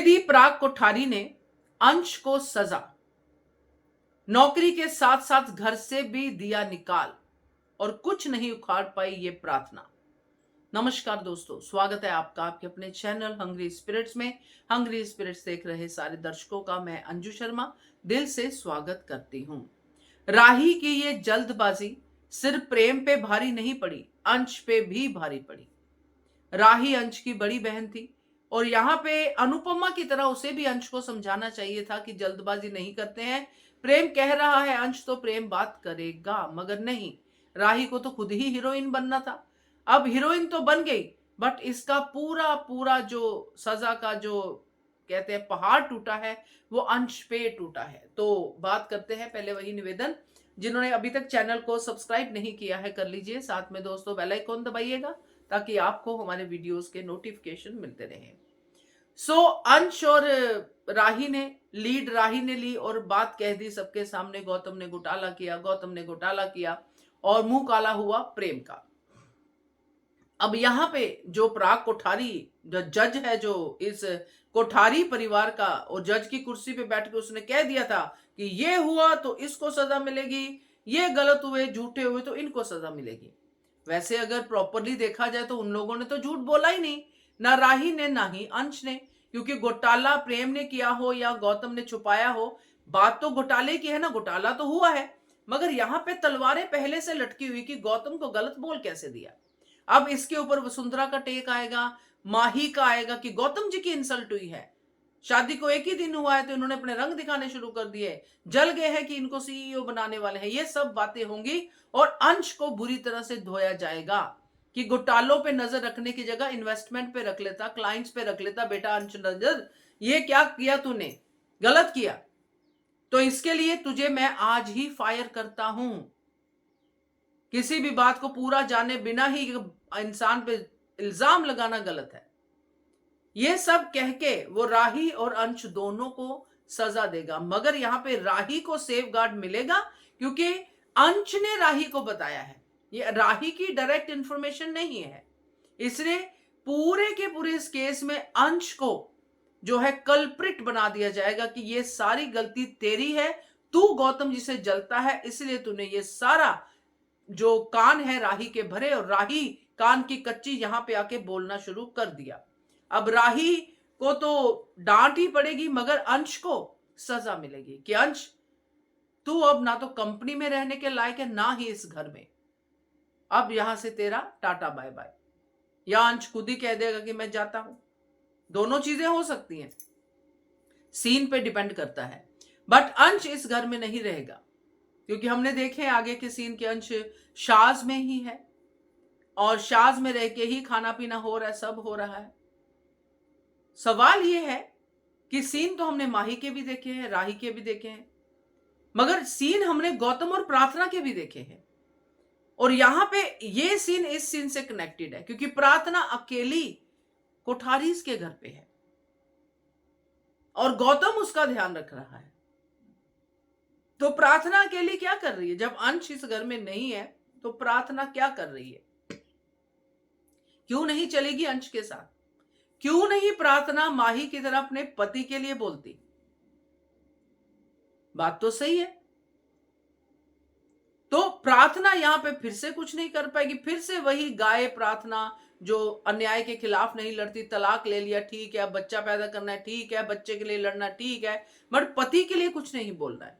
कैदी पराग कोठारी ने अंश को सजा, नौकरी के साथ साथ घर से भी दिया निकाल और कुछ नहीं उखाड़ पाई ये प्रार्थना। नमस्कार दोस्तों, स्वागत है आपका आपके अपने चैनल हंग्री स्पिरिट्स में। हंग्री स्पिरिट्स देख रहे सारे दर्शकों का मैं अंजू शर्मा दिल से स्वागत करती हूं। राही की ये जल्दबाजी सिर्फ प्रेम पे भारी नहीं पड़ी, अंश पे भी भारी पड़ी। राही अंश की बड़ी बहन थी और यहाँ पे अनुपमा की तरह उसे भी अंश को समझाना चाहिए था कि जल्दबाजी नहीं करते हैं, प्रेम कह रहा है अंश तो प्रेम बात करेगा, मगर नहीं, राही को तो खुद ही हीरोइन बनना था। अब हीरोइन तो बन गई, बट इसका पूरा पूरा जो सजा का जो कहते हैं पहाड़ टूटा है वो अंश पे टूटा है। तो बात करते हैं, पहले वही निवेदन, जिन्होंने अभी तक चैनल को सब्सक्राइब नहीं किया है कर लीजिए, साथ में दोस्तों बेल आइकॉन दबाइएगा ताकि आपको हमारे वीडियोस के नोटिफिकेशन मिलते रहे। अंश और राही ने ली और बात कह दी सबके सामने, गौतम ने घोटाला किया और मुंह काला हुआ प्रेम का। अब यहाँ पे जो पराग कोठारी जो जज है, जो इस कोठारी परिवार का, और जज की कुर्सी पे बैठ के उसने कह दिया था कि ये हुआ तो इसको सजा मिलेगी, ये गलत हुए झूठे हुए तो इनको सजा मिलेगी। वैसे अगर प्रॉपरली देखा जाए तो उन लोगों ने तो झूठ बोला ही नहीं, ना राही ने ना ही अंश ने, क्योंकि घोटाला प्रेम ने किया हो या गौतम ने छुपाया हो, बात तो घोटाले की है ना, घोटाला तो हुआ है। मगर यहाँ पे तलवारें पहले से लटकी हुई कि गौतम को गलत बोल कैसे दिया। अब इसके ऊपर वसुंधरा का टेक आएगा, माही का आएगा कि गौतम जी की इंसल्ट हुई है, शादी को एक ही दिन हुआ है तो इन्होंने अपने रंग दिखाने शुरू कर दिए, जल गए हैं कि इनको सीईओ बनाने वाले हैं, ये सब बातें होंगी। और अंश को बुरी तरह से धोया जाएगा कि घोटालों पे नजर रखने की जगह इन्वेस्टमेंट पे रख लेता, क्लाइंट्स पे रख लेता, बेटा अंश नजर ये क्या किया तूने, गलत किया, तो इसके लिए तुझे मैं आज ही फायर करता हूं। किसी भी बात को पूरा जाने बिना ही इंसान पे इल्जाम लगाना गलत है। ये सब कह के वो राही और अंश दोनों को सजा देगा, मगर यहां पे राही को सेफ गार्ड मिलेगा क्योंकि अंश ने राही को बताया है, ये राही की डायरेक्ट इंफॉर्मेशन नहीं है। इसलिए पूरे के पूरे इस केस में अंश को जो है कल्प्रिट बना दिया जाएगा कि ये सारी गलती तेरी है, तू गौतम जी से जलता है, इसलिए तूने ये सारा जो कान है राही के भरे और राही कान की कच्ची यहां पे आके बोलना शुरू कर दिया। अब राही को तो डांट ही पड़ेगी, मगर अंश को सजा मिलेगी कि अंश तू अब ना तो कंपनी में रहने के लायक है ना ही इस घर में, अब यहां से तेरा टाटा बाय बाय। या अंश खुद ही कह देगा कि मैं जाता हूं, दोनों चीजें हो सकती हैं, सीन पे डिपेंड करता है। बट अंश इस घर में नहीं रहेगा क्योंकि हमने देखे आगे के सीन के अंश शाज में ही है और शाज में रह के ही खाना पीना हो रहा है, सब हो रहा है। सवाल यह है कि सीन तो हमने माही के भी देखे हैं, राही के भी देखे हैं, मगर सीन हमने गौतम और प्रार्थना के भी देखे हैं। और यहां पे ये सीन इस सीन से कनेक्टेड है क्योंकि प्रार्थना अकेली कोठारीज के घर पे है और गौतम उसका ध्यान रख रहा है। तो प्रार्थना अकेली क्या कर रही है? जब अंश इस घर में नहीं है तो प्रार्थना क्या कर रही है? क्यों नहीं चलेगी अंश के साथ? क्यों नहीं प्रार्थना माही की तरह अपने पति के लिए बोलती? बात तो सही है। तो प्रार्थना यहां पे फिर से कुछ नहीं कर पाएगी, फिर से वही गाय प्रार्थना जो अन्याय के खिलाफ नहीं लड़ती, तलाक ले लिया ठीक है, अब बच्चा पैदा करना है ठीक है, बच्चे के लिए लड़ना ठीक है, बट पति के लिए कुछ नहीं बोलना है।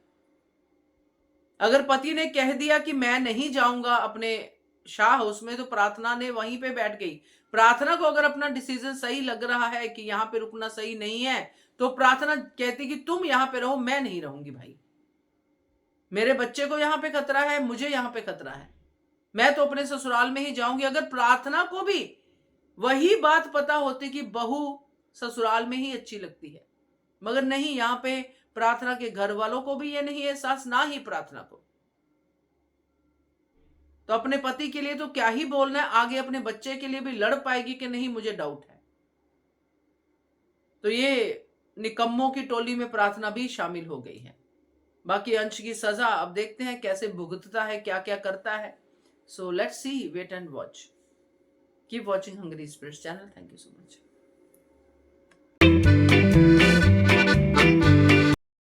अगर पति ने कह दिया कि मैं नहीं जाऊंगा अपने शाह हाउस में, तो प्रार्थना ने वहीं पे बैठ गई। प्रार्थना को अगर अपना डिसीजन सही लग रहा है कि यहां पे रुकना सही नहीं है, तो प्रार्थना कहती कि तुम यहां पे रहो, मैं नहीं रहूंगी भाई, मेरे बच्चे को यहां पे खतरा है, मुझे यहां पे खतरा है, मैं तो अपने ससुराल में ही जाऊंगी। अगर प्रार्थना को भी वही बात पता होती कि बहू ससुराल में ही अच्छी लगती है, मगर नहीं, यहां पे प्रार्थना के घर वालों को भी ये नहीं एहसास, ना ही प्रार्थना को, तो अपने पति के लिए तो क्या ही बोलना है, आगे अपने बच्चे के लिए भी लड़ पाएगी कि नहीं, मुझे डाउट है। तो ये निकम्मों की टोली में प्रार्थना भी शामिल हो गई है। बाकी अंश की सजा अब देखते हैं कैसे भुगतता है, क्या क्या करता है। So let's see, wait and watch. Keep watching Hungry Spirits channel. Thank you so much.